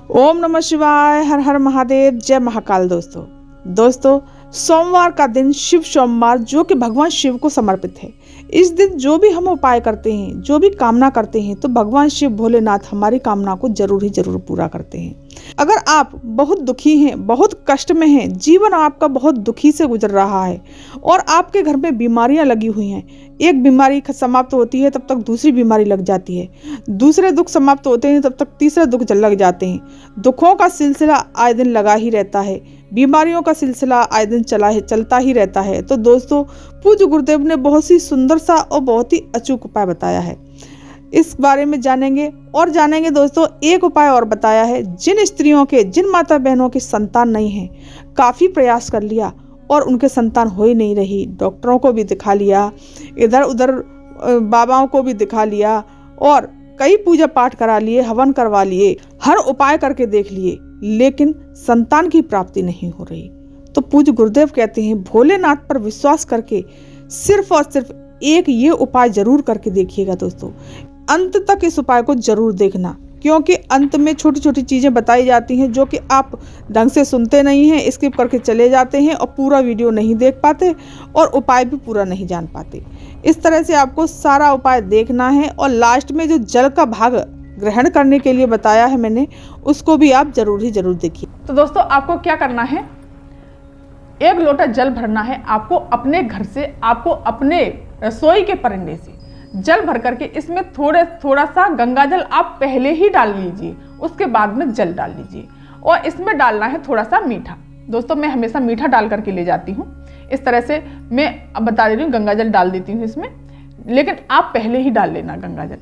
ओम नमः शिवाय, हर हर महादेव, जय महाकाल। दोस्तों सोमवार का दिन शिव सोमवार जो कि भगवान शिव को समर्पित है। इस दिन जो भी हम उपाय करते हैं, जो भी कामना करते हैं, तो भगवान शिव भोलेनाथ हमारी कामना को जरूर ही जरूर पूरा करते हैं। अगर आप बहुत दुखी हैं, बहुत कष्ट में हैं, जीवन आपका बहुत दुखी से गुजर रहा है और आपके घर में बीमारियां लगी हुई हैं, एक बीमारी समाप्त होती है तब तक दूसरी बीमारी लग जाती है, दूसरे दुख समाप्त होते हैं तब तक तीसरे दुख लग जाते हैं, दुखों का सिलसिला आए दिन लगा ही रहता है, बीमारियों का सिलसिला आए दिन चलता ही रहता है। तो दोस्तों पूज्य गुरुदेव ने बहुत ही सुंदर सा और बहुत ही अचूक उपाय बताया है। इस बारे में जानेंगे दोस्तों। एक उपाय और बताया है, जिन स्त्रियों के, जिन माता बहनों के संतान नहीं है, काफ़ी प्रयास कर लिया और उनके संतान हो ही नहीं रही, डॉक्टरों को भी दिखा लिया, इधर उधर बाबाओं को भी दिखा लिया और कई पूजा पाठ करा लिए, हवन करवा लिए, हर उपाय करके देख लिए, लेकिन संतान की प्राप्ति नहीं हो रही। तो पूज्य गुरुदेव कहते हैं भोलेनाथ पर विश्वास करके सिर्फ और सिर्फ एक ये उपाय जरूर करके देखिएगा दोस्तों। अंत तक इस उपाय को जरूर देखना, क्योंकि अंत में छोटी छोटी चीज़ें बताई जाती हैं जो कि आप ढंग से सुनते नहीं हैं, स्किप करके चले जाते हैं और पूरा वीडियो नहीं देख पाते और उपाय भी पूरा नहीं जान पाते। इस तरह से आपको सारा उपाय देखना है और लास्ट में जो जल का भाग ग्रहण करने के लिए बताया है मैंने, उसको भी आप जरूर ही जरूर देखिए। तो दोस्तों आपको क्या करना है, एक लोटा जल भरना है आपको अपने घर से, आपको अपने रसोई के परंडे से जल भर करके इसमें थोड़ा सा गंगा जल आप पहले ही डाल लीजिए, उसके बाद में जल डाल लीजिए और इसमें डालना है थोड़ा सा मीठा। दोस्तों मैं हमेशा मीठा डाल करके ले जाती हूँ। इस तरह से मैं अब बता दे रही हूँ, गंगा जल डाल देती हूँ इसमें, लेकिन आप पहले ही डाल लेना गंगा जल।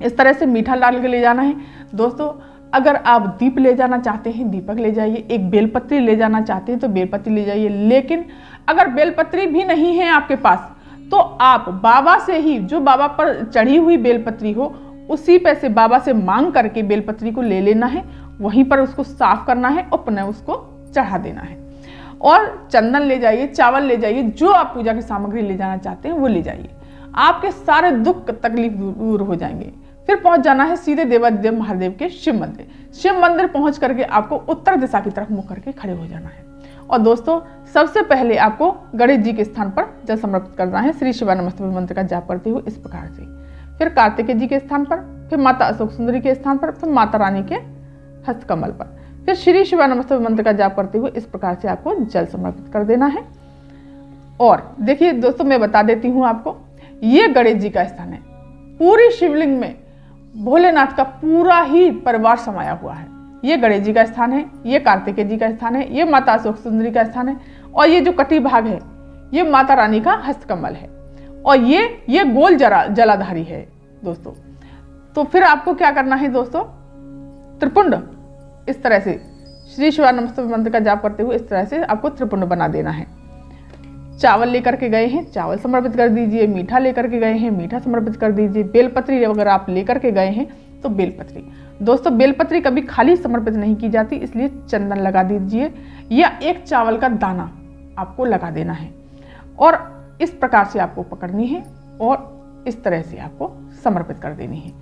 इस तरह से मीठा डाल के ले जाना है दोस्तों। अगर आप दीप ले जाना चाहते हैं, दीपक ले जाइए, एक बेलपत्री ले जाना चाहते हैं तो बेलपत्री ले जाइए, लेकिन अगर बेलपत्री भी नहीं है आपके पास तो आप बाबा से ही, जो बाबा पर चढ़ी हुई बेलपत्री हो उसी पे से बाबा से मांग करके बेलपत्री को ले लेना है, वहीं पर उसको साफ करना है और पुनः उसको चढ़ा देना है। और चंदन ले जाइए, चावल ले जाइए, जो आप पूजा की सामग्री ले जाना चाहते हैं वो ले जाइए, आपके सारे दुख तकलीफ दूर हो जाएंगे। फिर पहुंच जाना है सीधे देवादिदेव महादेव के शिव मंदिर। शिव मंदिर पहुंच करके आपको उत्तर दिशा की तरफ मुख करके खड़े हो जाना है और दोस्तों सबसे पहले आपको गणेश जी के स्थान पर जल समर्पित करना है, श्री शिवाय नमस्तुभ्यं मंत्र का जाप करते हुए इस प्रकार से। फिर कार्तिकेय जी के स्थान पर, फिर माता अशोक सुंदरी के स्थान पर, फिर माता रानी के हस्तकमल पर, फिर श्री शिवाय नमस्तुभ्यं मंत्र का जाप करते हुए इस प्रकार से आपको जल समर्पित कर देना है। और देखिए दोस्तों मैं बता देती हूँ आपको, ये गणेश जी का स्थान है। पूरी शिवलिंग में भोलेनाथ का पूरा ही परिवार समाया हुआ है। ये गणेश जी का स्थान है, ये कार्तिकेय जी का स्थान है, ये माता अशोक सुंदरी का स्थान है और ये जो कटी भाग है ये माता रानी का हस्तकमल है और ये गोल जलाधारी है दोस्तों। तो फिर आपको क्या करना है दोस्तों, त्रिपुंड इस तरह से श्री शिवाय नमस्तुभ्यं मंत्र का जाप करते हुए इस तरह से आपको त्रिपुंड बना देना है। चावल लेकर के गए हैं, चावल समर्पित कर दीजिए, मीठा लेकर के गए हैं, मीठा समर्पित कर दीजिए, बेलपत्री अगर आप लेकर के गए हैं तो बेलपत्री। दोस्तों बेलपत्री कभी खाली समर्पित नहीं की जाती, इसलिए चंदन लगा दीजिए या एक चावल का दाना आपको लगा देना है और इस प्रकार से आपको पकड़नी है और इस तरह से आपको समर्पित कर देनी है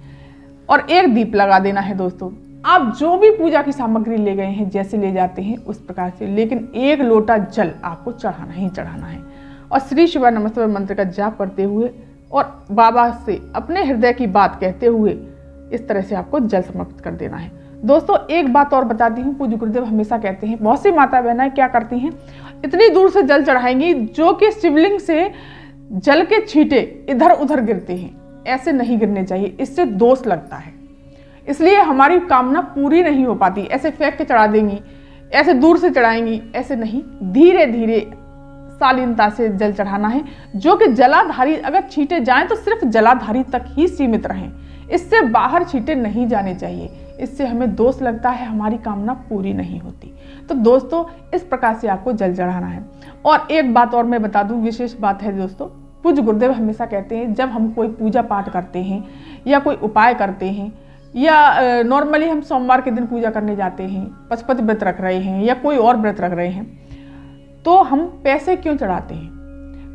और एक दीप लगा देना है। दोस्तों आप जो भी पूजा की सामग्री ले गए हैं, जैसे ले जाते हैं उस प्रकार से, लेकिन एक लोटा जल आपको चढ़ाना ही चढ़ाना है और श्री शिवाय नमस्तुभ्यं मंत्र का जाप करते हुए और बाबा से अपने हृदय की बात कहते हुए इस तरह से आपको जल समर्पित कर देना है। दोस्तों एक बात और बताती हूँ, पूज्य गुरुदेव हमेशा कहते हैं, बहुत सी माता बहनें क्या करती हैं, इतनी दूर से जल चढ़ाएंगी जो कि शिवलिंग से जल के छींटे इधर उधर गिरते हैं। ऐसे नहीं गिरने चाहिए, इससे दोष लगता है, इसलिए हमारी कामना पूरी नहीं हो पाती। ऐसे फेंक के चढ़ा देंगी, ऐसे दूर से चढ़ाएंगी, ऐसे नहीं, धीरे धीरे शालीनता से जल चढ़ाना है, जो कि जलाधारी, अगर छींटे जाएं तो सिर्फ जलाधारी तक ही सीमित रहें, इससे बाहर छींटे नहीं जाने चाहिए, इससे हमें दोष लगता है, हमारी कामना पूरी नहीं होती। तो दोस्तों इस प्रकार से आपको जल चढ़ाना है। और एक बात और मैं बता दूं, विशेष बात है दोस्तों, पूज्य गुरुदेव हमेशा कहते हैं जब हम कोई पूजा पाठ करते हैं या कोई उपाय करते हैं या नॉर्मली हम सोमवार के दिन पूजा करने जाते हैं, पशुपति व्रत रख रहे हैं या कोई और व्रत रख रहे हैं, तो हम पैसे क्यों चढ़ाते हैं?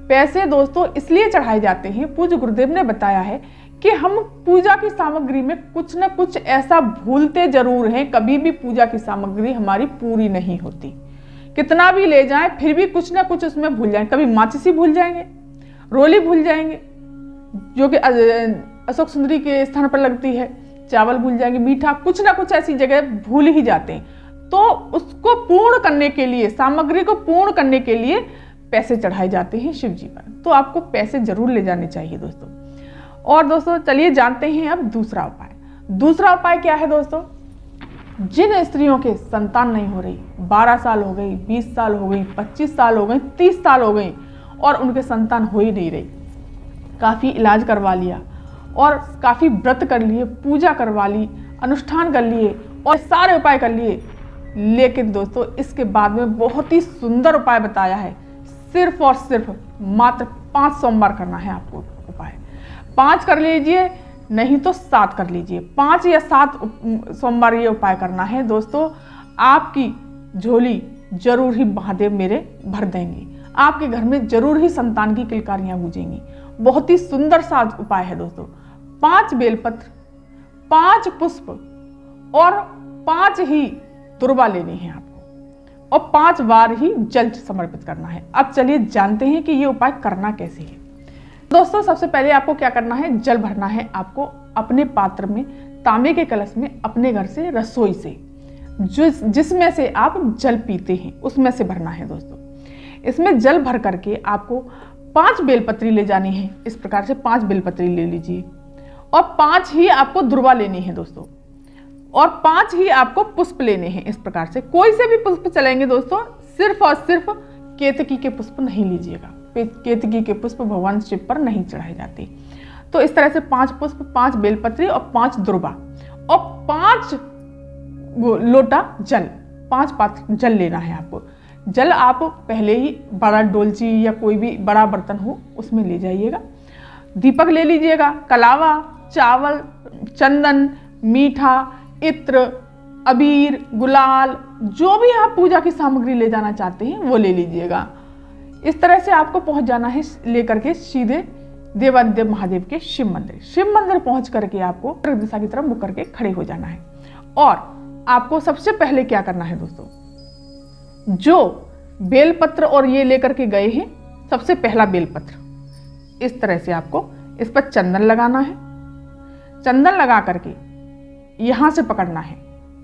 पैसे दोस्तों इसलिए चढ़ाए जाते हैं, पूज्य गुरुदेव ने बताया है कि हम पूजा की सामग्री में कुछ न कुछ ऐसा भूलते जरूर हैं। कभी भी पूजा की सामग्री हमारी पूरी नहीं होती, कितना भी ले जाएं फिर भी कुछ ना कुछ उसमें भूल जाएंगे। कभी माचिसी भूल जाएंगे, रोली भूल जाएंगे जो कि अशोक सुंदरी के स्थान पर लगती है, चावल भूल जाएंगे, मीठा, कुछ ना कुछ ऐसी जगह भूल ही जाते हैं। तो उसको पूर्ण करने के लिए, सामग्री को पूर्ण करने के लिए पैसे चढ़ाए जाते हैं शिव जी पर। तो आपको पैसे जरूर ले जाने चाहिए दोस्तों। और दोस्तों चलिए जानते हैं अब दूसरा उपाय। दूसरा उपाय क्या है दोस्तों? जिन स्त्रियों के संतान नहीं हो रही, 12 साल हो गई, 20 साल हो गई, 25 साल हो गई, 30 साल हो गई और उनके संतान हो ही नहीं रही, काफ़ी इलाज करवा लिया और काफ़ी व्रत कर लिए, पूजा करवा ली, अनुष्ठान कर लिए और सारे उपाय कर लिए, लेकिन दोस्तों इसके बाद में बहुत ही सुंदर उपाय बताया है। सिर्फ और सिर्फ मात्र 5 सोमवार करना है आपको उपाय। 5 कर लीजिए, नहीं तो 7 कर लीजिए। 5 या 7 सोमवार ये उपाय करना है दोस्तों। आपकी झोली जरूर ही महादेव मेरे भर देंगे, आपके घर में जरूर ही संतान की किलकारियां गूंजेंगी। बहुत ही सुंदर सा उपाय है दोस्तों। 5 बेलपत्र, 5 पुष्प और 5 ही दुर्वा लेनी है आपको और 5 बार ही जल समर्पित करना है। अब चलिए जानते हैं कि ये उपाय करना कैसे है। दोस्तों सबसे पहले आपको क्या करना है, जल भरना है आपको अपने पात्र में, तांबे के कलश में, अपने घर से, रसोई से, जिसमें से आप जल पीते हैं उसमें से भरना है दोस्तों। इसमें जल भर करके आपको 5 बेलपत्री ले जानी है। इस प्रकार से 5 बेलपत्री ले लीजिए और 5 ही आपको दुर्वा लेनी है दोस्तों और 5 ही आपको पुष्प लेने हैं। इस प्रकार से कोई से भी पुष्प चलेंगे दोस्तों, सिर्फ और सिर्फ केतकी के पुष्प नहीं लीजिएगा। केतकी के पुष्प भगवान शिव पर नहीं चढ़ाए जाते। तो इस तरह से 5 पुष्प, 5 बेलपत्री और 5 दुर्वा और 5 लोटा जल, 5 पात्र जल लेना है आपको। जल आप पहले ही बड़ा डोलची या कोई भी बड़ा बर्तन हो उसमें ले जाइएगा। दीपक ले लीजिएगा, कलावा, चावल, चंदन, मीठा, इत्र, अबीर, गुलाल, जो भी आप पूजा की सामग्री ले जाना चाहते हैं वो ले लीजिएगा। इस तरह से आपको पहुंच जाना है लेकर के सीधे देवादिदेव महादेव के शिव मंदिर। शिव मंदिर पहुंच करके आपको उत्तर दिशा की तरफ मुख करके खड़े हो जाना है और आपको सबसे पहले क्या करना है दोस्तों, जो बेलपत्र और ये लेकर के गए हैं, सबसे पहला बेलपत्र इस तरह से आपको इस पर चंदन लगाना है। चंदन लगा करके यहाँ से पकड़ना है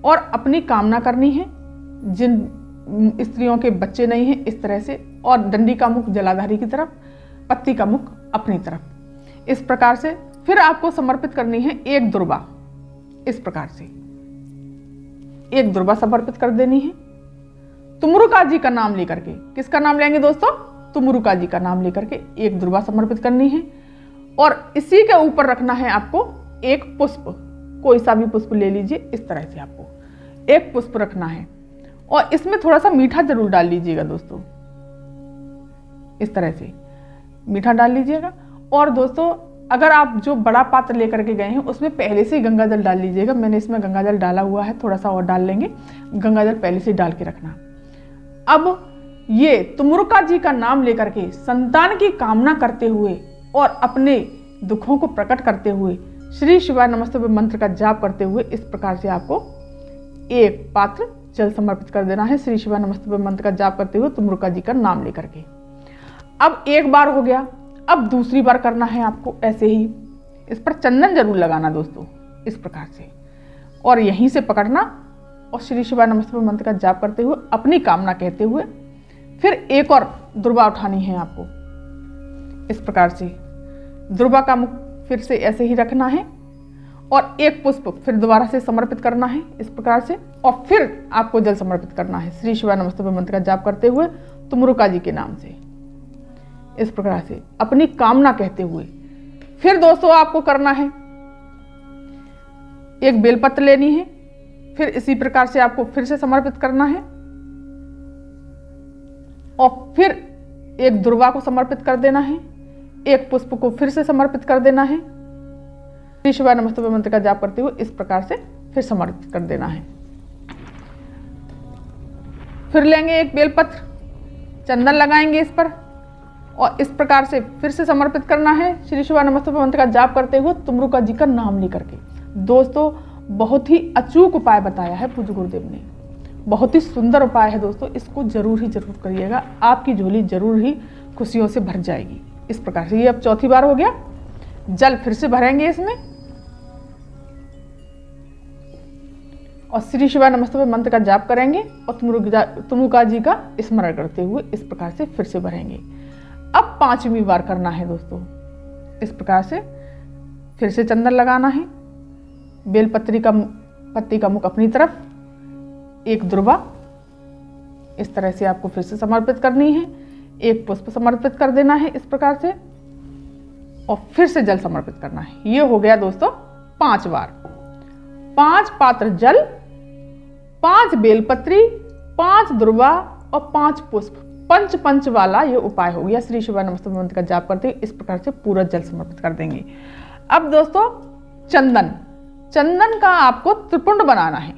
और अपनी कामना करनी है। जिन स्त्रियों के बच्चे नहीं हैं इस तरह से, और डंडी का मुख जलाधारी की तरफ, पत्ती का मुख अपनी तरफ। इस प्रकार से फिर आपको समर्पित करनी है एक दुर्वा। इस प्रकार से एक दुर्वा समर्पित कर देनी है। तुमरुका जी का नाम लेकर के, किसका नाम लेंगे दोस्तों? तुमरुका जी का नाम लेकर के एक दुर्वा समर्पित करनी है और इसी के ऊपर रखना है आपको एक पुष्प। कोई सा भी पुष्प ले लीजिए। इस तरह से आपको एक पुष्प रखना है और इसमें थोड़ा सा मीठा जरूर डाल लीजिएगा दोस्तों। इस तरह से मीठा डाल लीजिएगा। और दोस्तों अगर आप जो बड़ा पात्र लेकर के गए हैं उसमें पहले से ही गंगा जल डाल लीजिएगा। मैंने इसमें गंगा जल डाला हुआ है, थोड़ा सा और डाल लेंगे। गंगा जल पहले से डाल के रखना। अब ये तुमरुका जी का नाम लेकर के संतान की कामना करते हुए और अपने दुखों को प्रकट करते हुए श्री शिवाय नमस्तुभ्यं मंत्र का जाप करते हुए इस प्रकार से आपको एक पात्र जल समर्पित कर देना है। श्री शिवाय नमस्तुभ्यं मंत्र का जाप करते हुए तुमरुका जी का नाम लेकर के। अब एक बार हो गया, अब दूसरी बार करना है आपको ऐसे ही। इस पर चंदन जरूर लगाना दोस्तों, इस प्रकार से, और यहीं से पकड़ना और श्री शिवाय नमस्तुभ्यं मंत्र का जाप करते हुए अपनी कामना कहते हुए फिर एक और दुर्वा उठानी है आपको। इस प्रकार से दुर्वा का मुख फिर से ऐसे ही रखना है और एक पुष्प फिर दोबारा से समर्पित करना है इस प्रकार से, और फिर आपको जल समर्पित करना है श्री शिवाय नमस्तुभ्यं मंत्र का जाप करते हुए तुमरुका जी के नाम से। इस प्रकार से अपनी कामना कहते हुए फिर दोस्तों आपको करना है, एक बेलपत्र लेनी है, फिर इसी प्रकार से आपको फिर से समर्पित करना है और फिर एक दुर्वा को समर्पित कर देना है, एक पुष्प को फिर से समर्पित कर देना है। श्री शिवाय नमस्तुभ्यं मंत्र का जाप करते हुए इस प्रकार से फिर समर्पित कर देना है। फिर लेंगे एक बेलपत्र, चंदन लगाएंगे इस पर और इस प्रकार से फिर से समर्पित करना है श्री शिवाय नमस्तुभ्यं मंत्र का जाप करते हुए तुमरुका जी का नाम लेकर के। दोस्तों बहुत ही अचूक उपाय बताया है पूज्य गुरुदेव ने, बहुत ही सुंदर उपाय है दोस्तों, इसको जरूर करिएगा, आपकी झोली जरूर ही खुशियों से भर जाएगी। इस प्रकार से ये अब चौथी बार हो गया। जल फिर से भरेंगे इसमें और श्री शिवाय नमस्तुभ्यं मंत्र का जाप करेंगे और तुमुरुका जी का स्मरण करते हुए इस प्रकार से फिर से भरेंगे। अब 5वीं बार करना है दोस्तों। इस प्रकार से फिर से चंदन लगाना है, बेलपत्री का पत्ती का मुख अपनी तरफ, एक दुर्वा इस तरह से आपको फिर से समर्पित करनी है, एक पुष्प समर्पित कर देना है इस प्रकार से और फिर से जल समर्पित करना है। ये हो गया दोस्तों 5 बार। 5 पात्र जल, 5 बेलपत्री, 5 दुर्वा और 5 पुष्प, पंच वाला ये उपाय हो गया। श्री शिवाय नमस्तुभ्यं मंत्र का जाप करते इस प्रकार से पूरा जल समर्पित कर देंगे। अब दोस्तों चंदन का आपको त्रिपुंड बनाना है।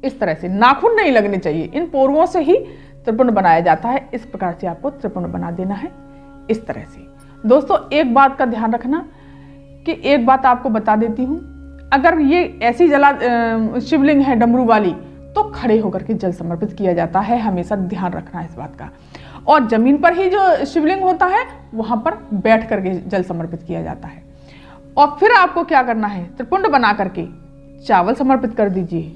इस तरह से नाखून नहीं लगने चाहिए, इन पोरुओं से ही त्रिपुंड बनाया जाता है। इस प्रकार से आपको त्रिपुंड बना देना है इस तरह से। दोस्तों एक बात का ध्यान रखना कि एक बात आपको बता देती हूँ, अगर ये ऐसी शिवलिंग है डमरू वाली तो खड़े होकर के जल समर्पित किया जाता है, हमेशा ध्यान रखना है इस बात का। और जमीन पर ही जो शिवलिंग होता है वहां पर बैठ करके जल समर्पित किया जाता है। और फिर आपको क्या करना है, त्रिपुंड बना करके चावल समर्पित कर दीजिए,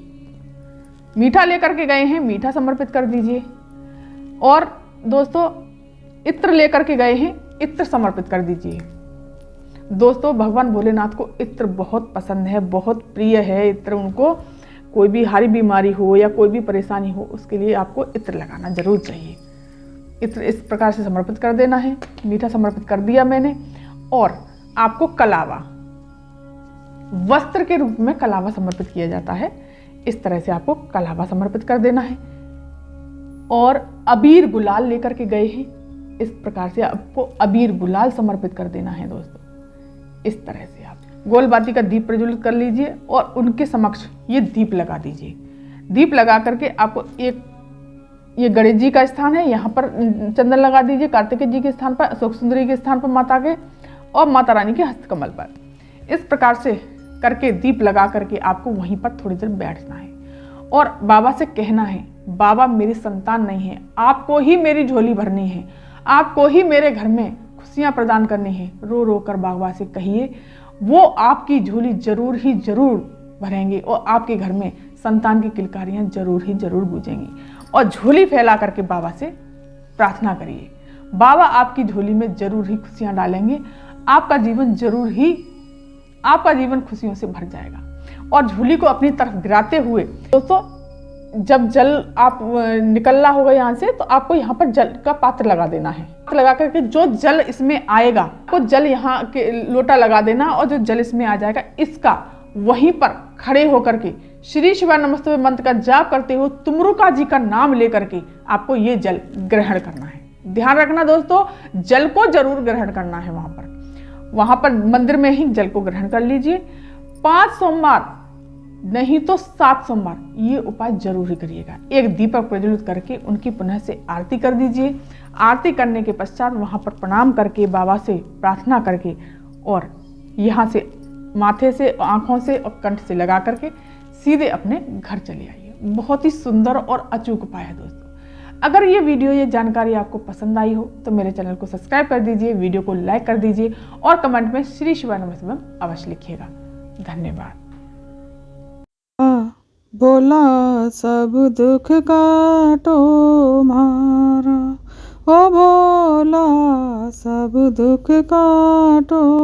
मीठा लेकर के गए हैं मीठा समर्पित कर दीजिए, और दोस्तों इत्र लेकर के गए हैं इत्र समर्पित कर दीजिए। दोस्तों भगवान भोलेनाथ को इत्र बहुत पसंद है, बहुत प्रिय है इत्र उनको। कोई भी हारी बीमारी हो या कोई भी परेशानी हो उसके लिए आपको इत्र लगाना जरूर चाहिए। इत्र इस प्रकार से समर्पित कर देना है, मीठा समर्पित कर दिया मैंने। और आपको कलावा, वस्त्र के रूप में कलावा समर्पित किया जाता है, इस तरह से आपको कलावा समर्पित कर देना है। और अबीर गुलाल लेकर के गए हैं, इस प्रकार से आपको अबीर गुलाल समर्पित कर देना है दोस्तों। इस तरह से आप गोल बाती का दीप प्रज्वलित कर लीजिए और उनके समक्ष ये दीप लगा दीजिए। दीप लगा करके आपको एक ये गणेश जी का स्थान है, यहाँ पर चंदन लगा दीजिए, कार्तिकेय जी के स्थान पर, अशोक सुंदरी के स्थान पर माता के, और माता रानी के हस्तकमल पर। इस प्रकार से करके दीप लगा करके आपको वहीं पर थोड़ी देर बैठना है और बाबा से कहना है, बाबा मेरी संतान नहीं है, आपको ही मेरी झोली भरनी है, आपको ही मेरे घर में खुशियां प्रदान करनी है। रो रो कर बाबा से कहिए, वो आपकी झोली जरूर भरेंगे और आपके घर में संतान की किलकारियां जरूर गूंजेंगी। और झोली फैला करके बाबा से प्रार्थना करिए, बाबा आपकी झोली में जरूर ही खुशियां डालेंगे, आपका जीवन खुशियों से भर जाएगा। और झोली को अपनी तरफ गिराते हुए दोस्तों जब जल आप निकलना होगा यहाँ से, तो आपको यहाँ पर जल का पात्र लगा देना है। लगा करके जो जल इसमें आएगा वो जल यहाँ के लोटा लगा देना, और जो जल इसमें आ जाएगा इसका वहीं पर खड़े होकर के श्री शिवाय नमस्तुभ्यं मंत्र का जाप करते हुए तुमरुका जी का नाम लेकर के आपको ये जल ग्रहण करना है। ध्यान रखना दोस्तों, जल को जरूर ग्रहण करना है। वहां पर मंदिर में ही जल को ग्रहण कर लीजिए। 5 सोमवार नहीं तो 7 सोमवार ये उपाय जरूर ही करिएगा। एक दीपक प्रज्वलित करके उनकी पुनः से आरती कर दीजिए। आरती करने के पश्चात वहां पर प्रणाम करके बाबा से प्रार्थना करके और यहाँ से माथे से, आंखों से और कंठ से लगा करके सीधे अपने घर चले आइए। बहुत ही सुंदर और अचूक उपाय है दोस्तों। अगर ये वीडियो, ये जानकारी आपको पसंद आई हो तो मेरे चैनल को सब्सक्राइब कर दीजिए, वीडियो को लाइक कर दीजिए और कमेंट में श्री शिवाय नमस्तुभ्यं अवश्य लिखिएगा। धन्यवाद। बोला सब दुख काटो मारा, ओ भोला सब दुख काटो।